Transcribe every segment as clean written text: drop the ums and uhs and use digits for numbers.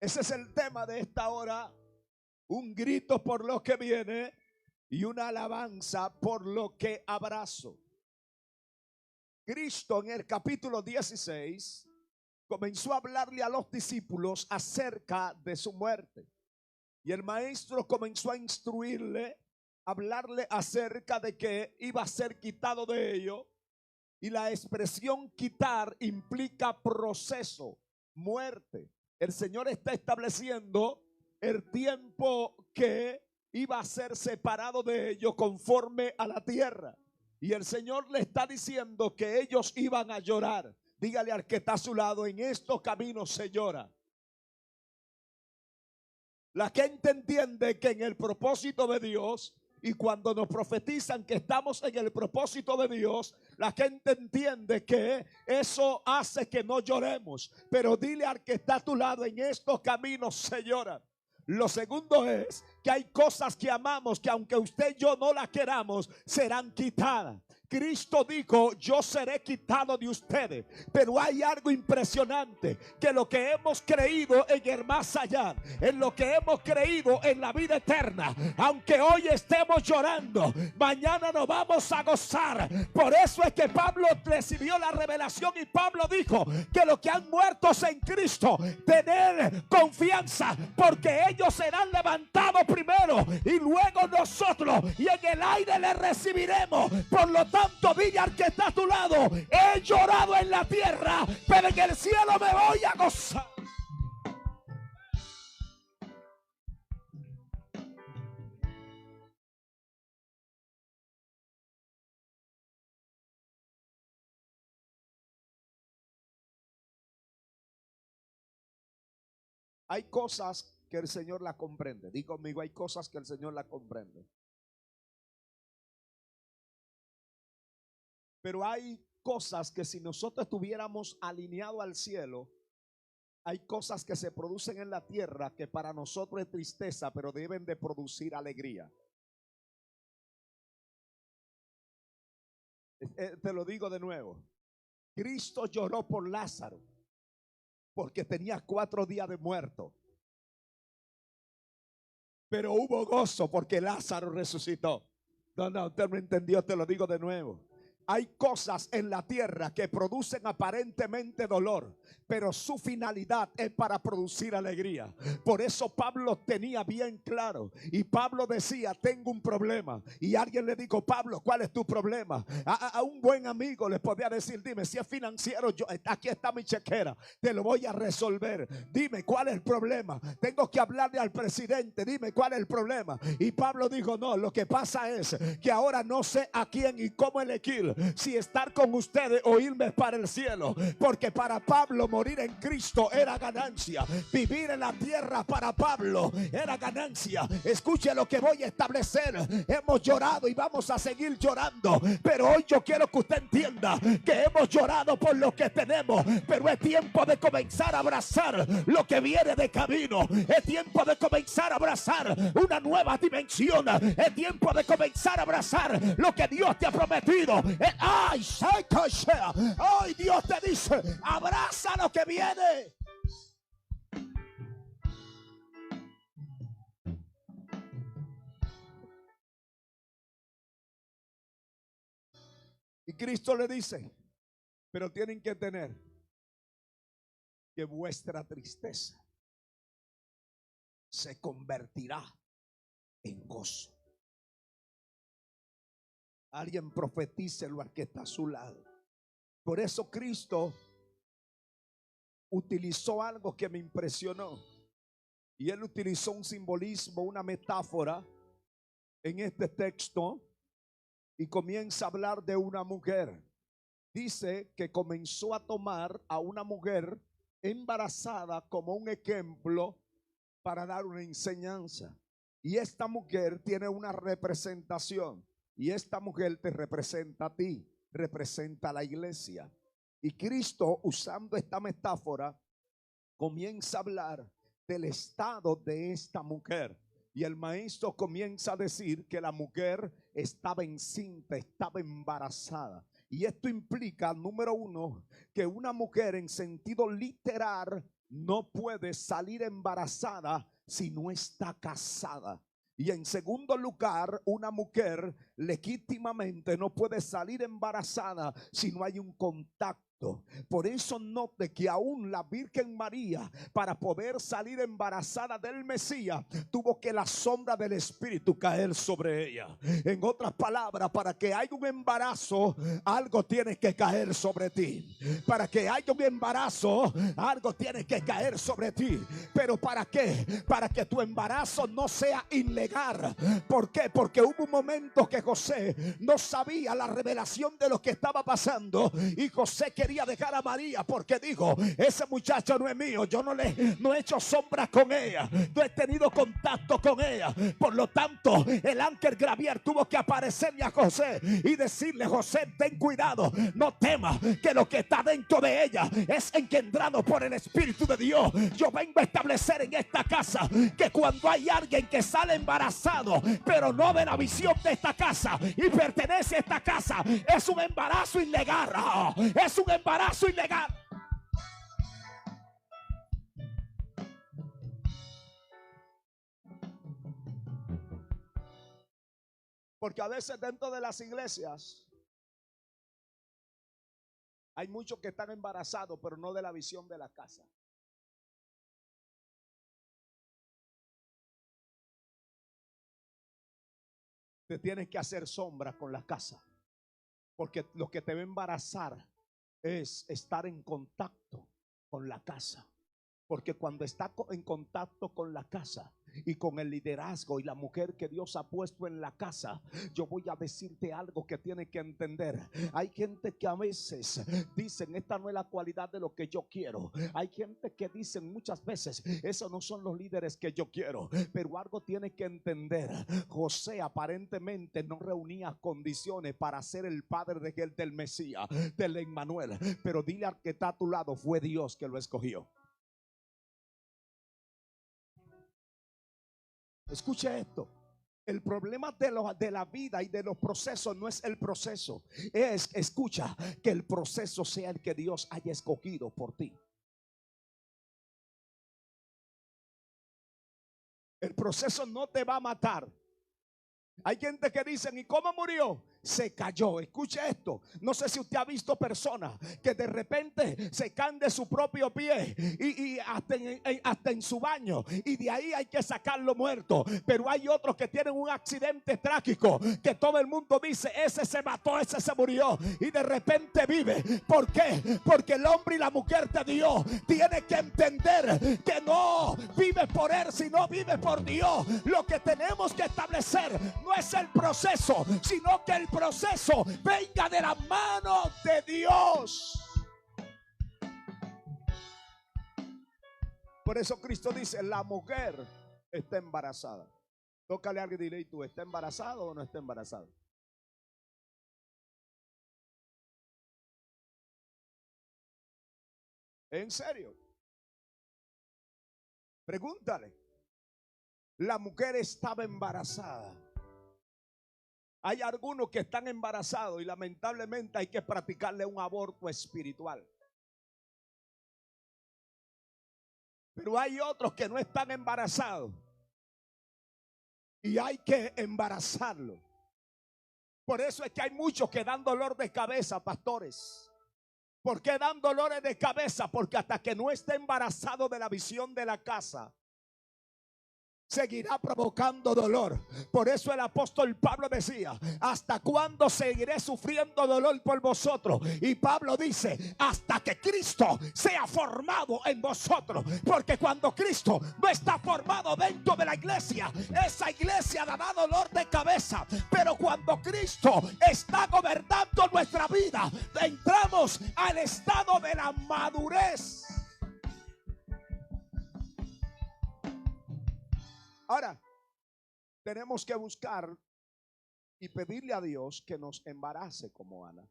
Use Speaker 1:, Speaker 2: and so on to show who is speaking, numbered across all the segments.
Speaker 1: Ese es el tema de esta hora. Un grito por lo que viene y una alabanza por lo que abrazo. Cristo en el capítulo 16 comenzó a hablarle a los discípulos acerca de su muerte. Y el maestro comenzó a instruirle, a hablarle acerca de que iba a ser quitado de ello. Y la expresión quitar implica proceso, muerte. El Señor está estableciendo el tiempo que iba a ser separado de ellos conforme a la tierra. Y el Señor le está diciendo que ellos iban a llorar. Dígale al que está a su lado: en estos caminos se llora. La gente entiende que en el propósito de Dios, y cuando nos profetizan que estamos en el propósito de Dios, la gente entiende que eso hace que no lloremos. Pero dile al que está a tu lado: en estos caminos se llora. Lo segundo es que hay cosas que amamos que aunque usted y yo no las queramos, serán quitadas. Cristo dijo: yo seré quitado de ustedes. Pero hay algo impresionante, que lo que hemos creído en el más allá, en lo que hemos creído en la vida eterna, aunque hoy estemos llorando, mañana nos vamos a gozar. Por eso es que Pablo recibió la revelación y Pablo dijo que los que han muerto en Cristo, tener confianza, porque ellos serán levantados primero y luego nosotros, y en el aire les recibiremos. Por lo tanto, dile al que está a tu lado: he llorado en la tierra, pero en el cielo me voy a gozar. Hay cosas que el Señor la comprende. Di conmigo: hay cosas que el Señor la comprende. Pero hay cosas que si nosotros estuviéramos alineados al cielo, hay cosas que se producen en la tierra que para nosotros es tristeza, pero deben de producir alegría. Te lo digo de nuevo. Cristo lloró por Lázaro porque tenía 4 días de muerto. Pero hubo gozo porque Lázaro resucitó. No, usted no entendió, te lo digo de nuevo. Hay cosas en la tierra que producen aparentemente dolor, pero su finalidad es para producir alegría. Por eso Pablo tenía bien claro, y Pablo decía: tengo un problema. Y alguien le dijo: Pablo, ¿cuál es tu problema? A un buen amigo le podía decir: dime, si es financiero, aquí está mi chequera, te lo voy a resolver. Dime, ¿cuál es el problema? Tengo que hablarle al presidente, dime, ¿cuál es el problema? Y Pablo dijo: no, lo que pasa es que ahora no sé a quién y cómo elegir, si estar con ustedes o irme para el cielo. Porque para Pablo morir en Cristo era ganancia. Vivir en la tierra para Pablo era ganancia. Escuche lo que voy a establecer. Hemos llorado y vamos a seguir llorando, pero hoy yo quiero que usted entienda que hemos llorado por lo que tenemos, pero es tiempo de comenzar a abrazar lo que viene de camino. Es tiempo de comenzar a abrazar una nueva dimensión. Es tiempo de comenzar a abrazar lo que Dios te ha prometido. Ay, Dios te dice: abraza lo que viene. Y Cristo le dice: pero tienen que entender que vuestra tristeza se convertirá en gozo. Alguien profetícelo al que está a su lado. Por eso Cristo utilizó algo que me impresionó. Y él utilizó un simbolismo, una metáfora en este texto. Y comienza a hablar de una mujer. Dice que comenzó a tomar a una mujer embarazada como un ejemplo para dar una enseñanza. Y esta mujer tiene una representación. Y esta mujer te representa a ti, representa a la iglesia. Y Cristo, usando esta metáfora, comienza a hablar del estado de esta mujer. Y el maestro comienza a decir que la mujer estaba encinta, estaba embarazada. Y esto implica, número uno, que una mujer en sentido literal no puede salir embarazada si no está casada. Y en segundo lugar, una mujer legítimamente no puede salir embarazada si no hay un contacto. Por eso note que aún la Virgen María, para poder salir embarazada del Mesías, tuvo que la sombra del Espíritu caer sobre ella. En otras palabras, para que haya un embarazo, algo tiene que caer sobre ti. Para que haya un embarazo, algo tiene que caer sobre ti. Pero ¿para qué? Para que tu embarazo no sea ilegal. ¿Por qué? Porque hubo un momento que José no sabía la revelación de lo que estaba pasando, y José quería dejar a María porque dijo: ese muchacho no es mío, yo no he hecho sombra con ella, no he tenido contacto con ella. Por lo tanto, el ángel Gabriel tuvo que aparecerle a José y decirle: José, ten cuidado, no temas, que lo que está dentro de ella es engendrado por el Espíritu de Dios. Yo vengo a establecer en esta casa que cuando hay alguien que sale embarazado, pero no de la visión de esta casa y pertenece a esta casa, es un embarazo ilegal. Es un embarazo ilegal. Porque a veces dentro de las iglesias hay muchos que están embarazados, pero no de la visión de la casa. Te tienes que hacer sombra con la casa, porque lo que te va a embarazar es estar en contacto con la casa. Porque cuando está en contacto con la casa y con el liderazgo y la mujer que Dios ha puesto en la casa, yo voy a decirte algo que tienes que entender. Hay gente que a veces dicen: esta no es la cualidad de lo que yo quiero. Hay gente que dicen muchas veces: esos no son los líderes que yo quiero. Pero algo tienes que entender: José aparentemente no reunía condiciones para ser el padre del Mesías, del Emmanuel. Pero dile al que está a tu lado: fue Dios que lo escogió. Escuche esto. El problema de la vida y de los procesos no es el proceso. Escucha, que el proceso sea el que Dios haya escogido por ti. El proceso no te va a matar. Hay gente que dicen: ¿y cómo murió? Se cayó. Escuche esto. No sé si usted ha visto personas que de repente se caen de su propio pie y hasta en su baño, y de ahí hay que sacarlo muerto. Pero hay otros que tienen un accidente trágico que todo el mundo dice: ese se mató, ese se murió, y de repente vive. ¿Por qué? Porque el hombre y la mujer de Dios tiene que entender que no vive por él, sino vive por Dios. Lo que tenemos que establecer no es el proceso, sino que el proceso venga de la mano de Dios. Por eso Cristo dice: la mujer está embarazada. Tócale a alguien y dile: ¿y tú estás embarazado o no estás embarazado? ¿En serio? Pregúntale. La mujer estaba embarazada. Hay algunos que están embarazados y lamentablemente hay que practicarle un aborto espiritual. Pero hay otros que no están embarazados y hay que embarazarlo. Por eso es que hay muchos que dan dolor de cabeza, pastores. ¿Por qué dan dolores de cabeza? Porque hasta que no esté embarazado de la visión de la casa, seguirá provocando dolor. Por eso el apóstol Pablo decía: ¿hasta cuándo seguiré sufriendo dolor por vosotros? Y Pablo dice: hasta que Cristo sea formado en vosotros. Porque cuando Cristo no está formado dentro de la iglesia, esa iglesia dará dolor de cabeza. Pero cuando Cristo está gobernando nuestra vida, entramos al estado de la madurez. Ahora, tenemos que buscar y pedirle a Dios que nos embarace como Ana.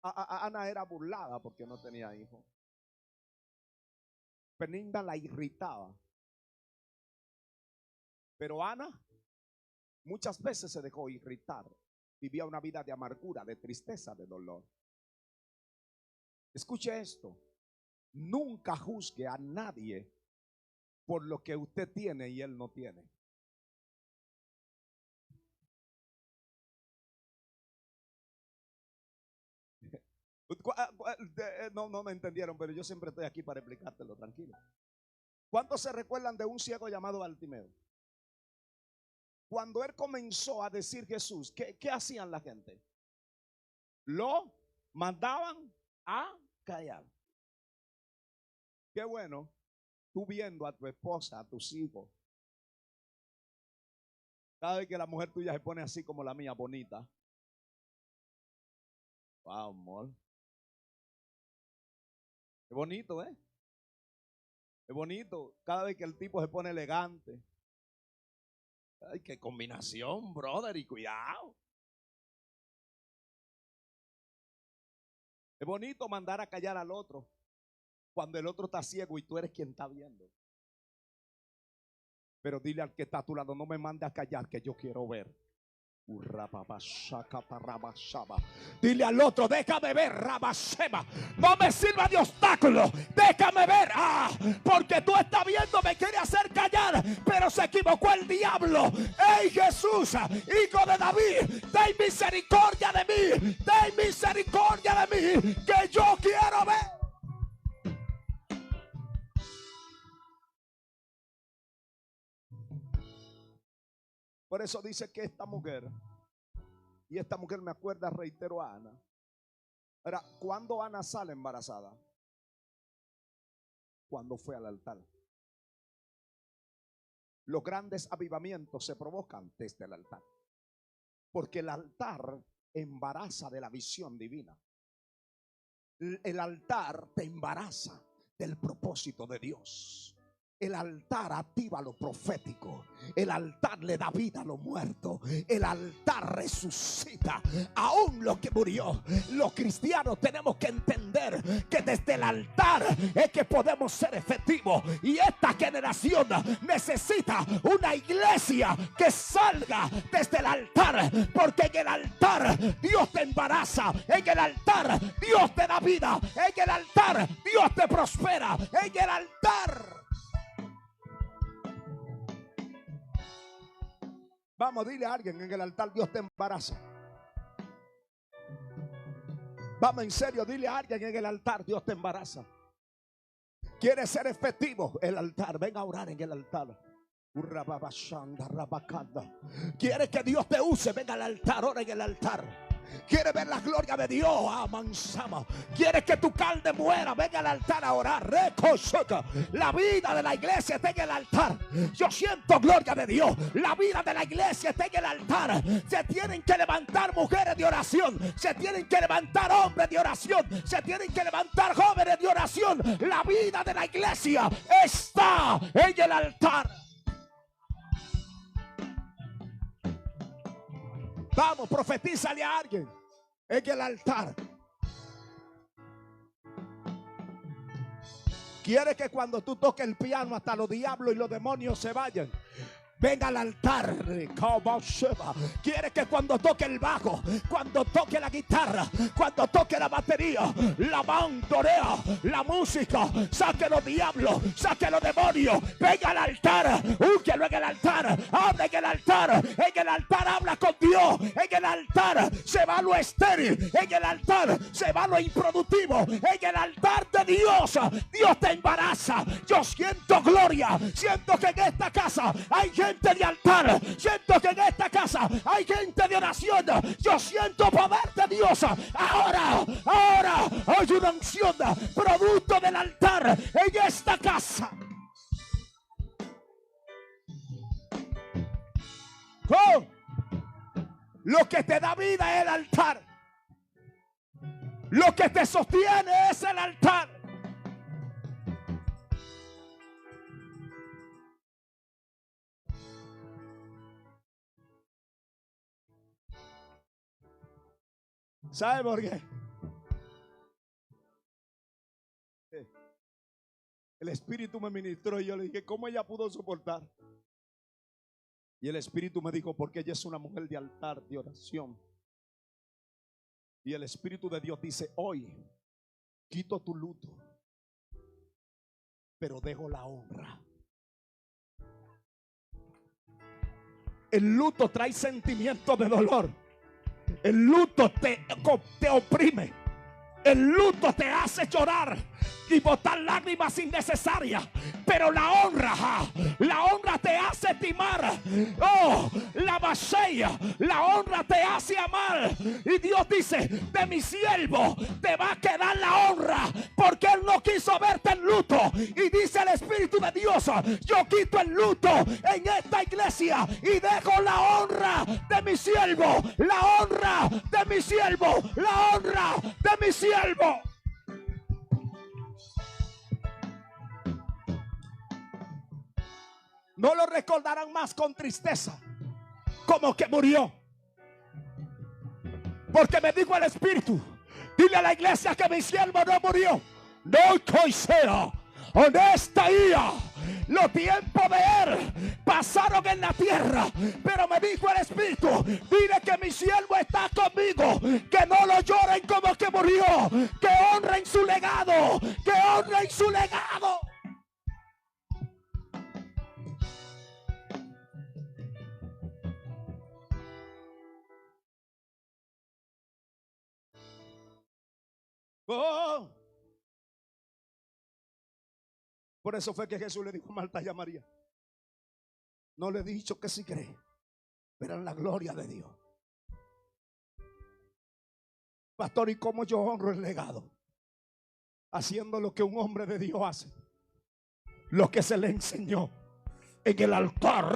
Speaker 1: Ana era burlada porque no tenía hijo. Peninda la irritaba. Pero Ana muchas veces se dejó irritar. Vivía una vida de amargura, de tristeza, de dolor. Escuche esto. Nunca juzgue a nadie por lo que usted tiene y él no tiene. No me entendieron, pero yo siempre estoy aquí para explicártelo, tranquilo. ¿Cuántos se recuerdan de un ciego llamado Bartimeo? Cuando él comenzó a decir Jesús, ¿qué hacían la gente? Lo mandaban a callar. Qué bueno, tú viendo a tu esposa, a tus hijos. Cada vez que la mujer tuya se pone así como la mía, bonita. Wow, amor. Es bonito, ¿eh? Es bonito. Cada vez que el tipo se pone elegante. Ay, qué combinación, brother, y cuidado. Es bonito mandar a callar al otro cuando el otro está ciego y tú eres quien está viendo. Pero dile al que está a tu lado, no me mande a callar, que yo quiero ver. Dile al otro, déjame ver, Rabasheba. No me sirva de obstáculo, déjame ver. Porque tú estás viendo, me quiere hacer callar, pero se equivocó el diablo. ¡Ey, Jesús, hijo de David, ten misericordia de mí! Ten misericordia de mí, que yo quiero ver. Por eso dice que esta mujer, y esta mujer me acuerda, reitero, a Ana. Ahora, ¿cuándo Ana sale embarazada? Cuando fue al altar. Los grandes avivamientos se provocan desde el altar, porque el altar embaraza de la visión divina. El altar te embaraza del propósito de Dios. El altar activa lo profético. El altar le da vida a lo muerto. El altar resucita aún lo que murió. Los cristianos tenemos que entender que desde el altar es que podemos ser efectivos. Y esta generación necesita una iglesia que salga desde el altar. Porque en el altar Dios te embaraza. En el altar Dios te da vida. En el altar Dios te prospera. En el altar. Vamos, dile a alguien, en el altar Dios te embaraza. Vamos, en serio, dile a alguien, en el altar Dios te embaraza. ¿Quieres ser efectivo? El altar, ven a orar en el altar. ¿Quieres que Dios te use? Ven al altar, ora en el altar. ¿Quieres ver la gloria de Dios? Amansama. ¿Quieres que tu carne muera? Ven al altar a orar. La vida de la iglesia está en el altar. Yo siento gloria de Dios. La vida de la iglesia está en el altar. Se tienen que levantar mujeres de oración. Se tienen que levantar hombres de oración. Se tienen que levantar jóvenes de oración. La vida de la iglesia está en el altar. Vamos, profetízale a alguien en el altar. Quiere que cuando tú toques el piano hasta los diablos y los demonios se vayan. Venga al altar. Quiere que cuando toque el bajo, cuando toque la guitarra, cuando toque la batería, la bandorea, la música, saque los diablos, saque los demonios. Venga al altar, úngelo en el altar, habla en el altar. En el altar habla con Dios. En el altar se va lo estéril. En el altar se va lo improductivo. En el altar de Dios, Dios te embaraza. Yo siento gloria. Siento que en esta casa hay gente de altar. Siento que en esta casa hay gente de oración. Yo siento poder de Dios. Ahora hay una unción producto del altar en esta casa. Oh, lo que te da vida es el altar. Lo que te sostiene es el altar. ¿Sabe por qué? El Espíritu me ministró y yo le dije, ¿cómo ella pudo soportar? Y el Espíritu me dijo, porque ella es una mujer de altar, de oración. Y el Espíritu de Dios dice, hoy quito tu luto, pero dejo la honra. El luto trae sentimientos de dolor. El luto te oprime. El luto te hace llorar y botar lágrimas innecesarias. Pero la honra te hace estimar. Oh, la vasella, la honra te hace amar. Y Dios dice: de mi siervo te va a quedar la honra, porque él no quiso verte en luto. Y dice el Espíritu de Dios: yo quito el luto en esta iglesia y dejo la honra de mi siervo, la honra de mi siervo, la honra de mi siervo. No lo recordarán más con tristeza, como que murió. Porque me dijo el Espíritu: dile a la iglesia que mi siervo no murió. No sea honesta día. Los tiempos de él pasaron en la tierra, pero me dijo el Espíritu: dile que mi siervo está conmigo, que no lo lloren como que murió, que honren su legado, que honren su legado. Oh. Por eso fue que Jesús le dijo a Marta y a María: no le he dicho que sí cree, pero en la gloria de Dios. Pastor, ¿y cómo yo honro el legado? Haciendo lo que un hombre de Dios hace, lo que se le enseñó. En el altar,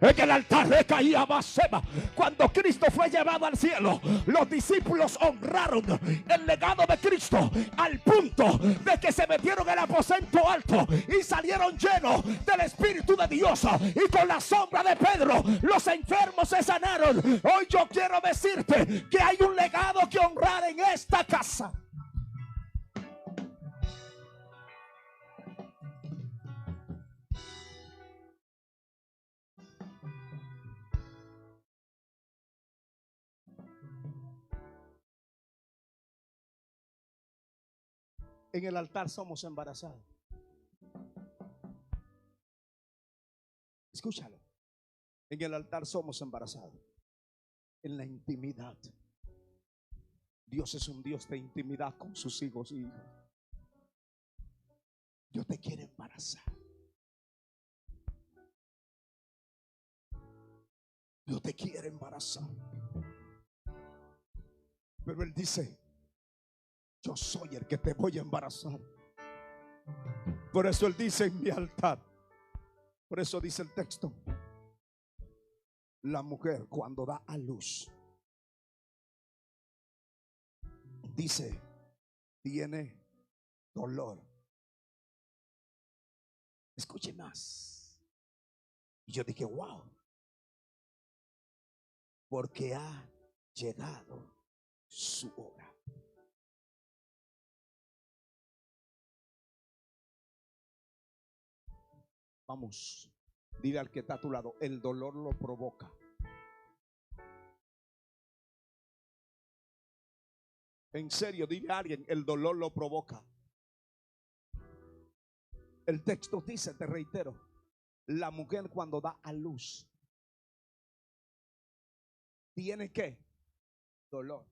Speaker 1: en el altar recaía Baseba. Cuando Cristo fue llevado al cielo, los discípulos honraron el legado de Cristo al punto de que se metieron en el aposento alto y salieron llenos del Espíritu de Dios. Y con la sombra de Pedro, los enfermos se sanaron. Hoy yo quiero decirte que hay un legado que honrar en esta casa. En el altar somos embarazados. Escúchalo. En el altar somos embarazados. En la intimidad. Dios es un Dios de intimidad con sus hijos y hijas. Dios te quiere embarazar. Dios te quiere embarazar. Pero Él dice: yo soy el que te voy a embarazar. Por eso Él dice: en mi altar. Por eso dice el texto: la mujer cuando da a luz, dice, tiene dolor. Escuche más. Y yo dije: wow, porque ha llegado su hora. Vamos, dile al que está a tu lado: el dolor lo provoca. En serio, dile a alguien: el dolor lo provoca. El texto dice, te reitero, la mujer cuando da a luz tiene que dolor.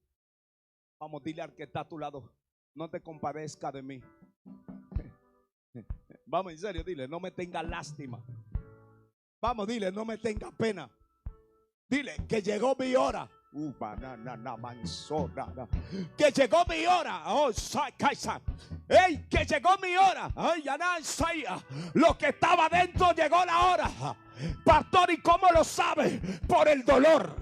Speaker 1: Vamos, dile al que está a tu lado: no te compadezca de mí. Vamos, en serio, dile: no me tenga lástima. Vamos, dile: no me tenga pena. Dile que llegó mi hora. Que llegó mi hora. Oh, hey, que llegó mi hora. Ay, lo que estaba dentro llegó la hora. Pastor, ¿y cómo lo sabe? Por el dolor.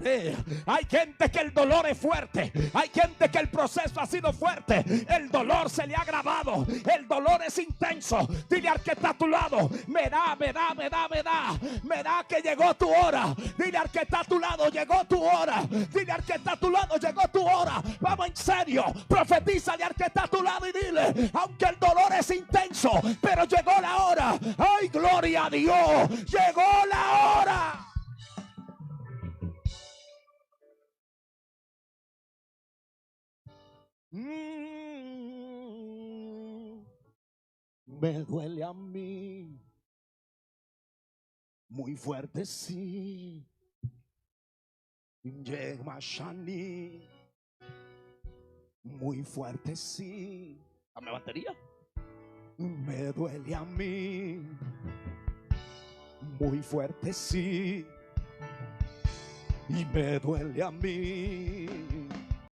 Speaker 1: Hay gente que el dolor es fuerte. Hay gente que el proceso ha sido fuerte. El dolor se le ha grabado. El dolor es intenso. Dile al que está a tu lado: me da que llegó tu hora. Dile al que está a tu lado: llegó tu hora. Dile al que está a tu lado: llegó tu hora. Vamos, en serio, profetízale al que está a tu lado y dile: aunque el dolor es intenso, pero llegó la hora. Ay, gloria a Dios. Llegó la hora. Me duele a mí. Muy fuerte, sí. Yemashani. Muy fuerte, sí. Dame batería. Me duele a mí. Muy fuerte, sí. Y me duele a mí.